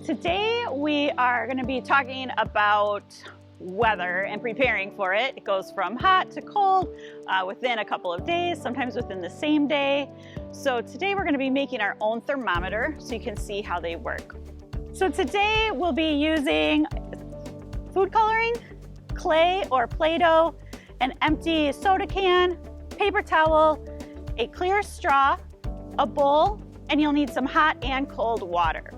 Today we are going to be talking about weather and preparing for it. It goes from hot to cold within a couple of days, sometimes within the same day. So today we're going to be making our own thermometer so you can see how they work. So today we'll be using food coloring, clay or Play-Doh, an empty soda can, paper towel, a clear straw, a bowl, and you'll need some hot and cold water.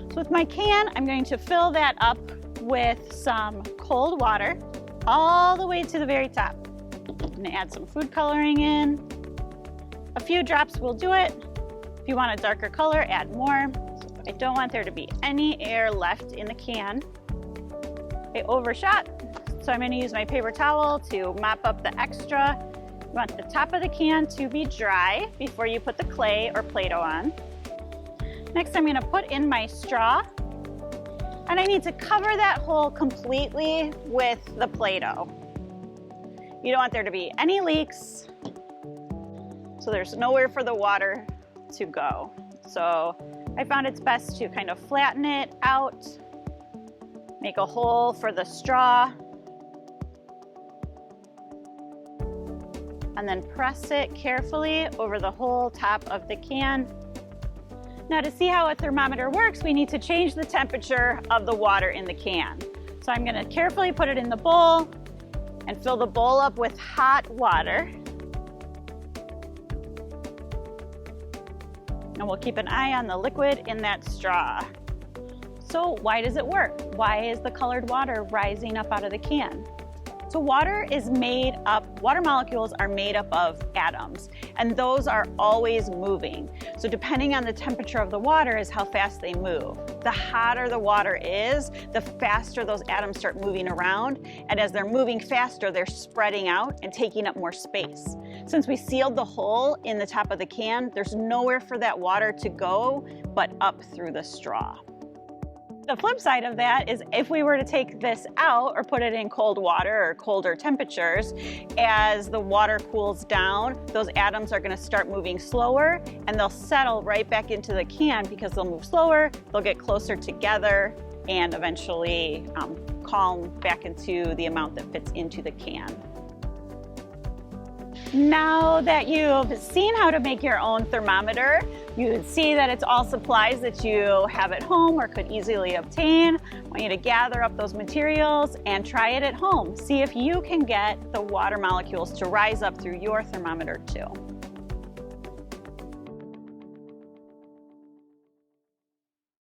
So with my can, I'm going to fill that up with some cold water all the way to the very top. I'm going to add some food coloring in. A few drops will do it. If you want a darker color, add more. I don't want there to be any air left in the can. I overshot, so I'm going to use my paper towel to mop up the extra. You want the top of the can to be dry before you put the clay or Play-Doh on. Next, I'm going to put in my straw, and I need to cover that hole completely with the Play-Doh. You don't want there to be any leaks, so there's nowhere for the water to go. So I found it's best to kind of flatten it out, make a hole for the straw, and then press it carefully over the whole top of the can. Now, to see how a thermometer works, we need to change the temperature of the water in the can. So I'm going to carefully put it in the bowl and fill the bowl up with hot water. And we'll keep an eye on the liquid in that straw. So why does it work? Why is the colored water rising up out of the can? So water molecules are made up of atoms, and those are always moving. So depending on the temperature of the water is how fast they move. The hotter the water is, the faster those atoms start moving around, and as they're moving faster, they're spreading out and taking up more space. Since we sealed the hole in the top of the can, there's nowhere for that water to go but up through the straw. The flip side of that is if we were to take this out or put it in cold water or colder temperatures, as the water cools down, those atoms are going to start moving slower and they'll settle right back into the can because they'll move slower, they'll get closer together and eventually calm back into the amount that fits into the can. Now that you've seen how to make your own thermometer, you see that it's all supplies that you have at home or could easily obtain. I want you to gather up those materials and try it at home. See if you can get the water molecules to rise up through your thermometer too.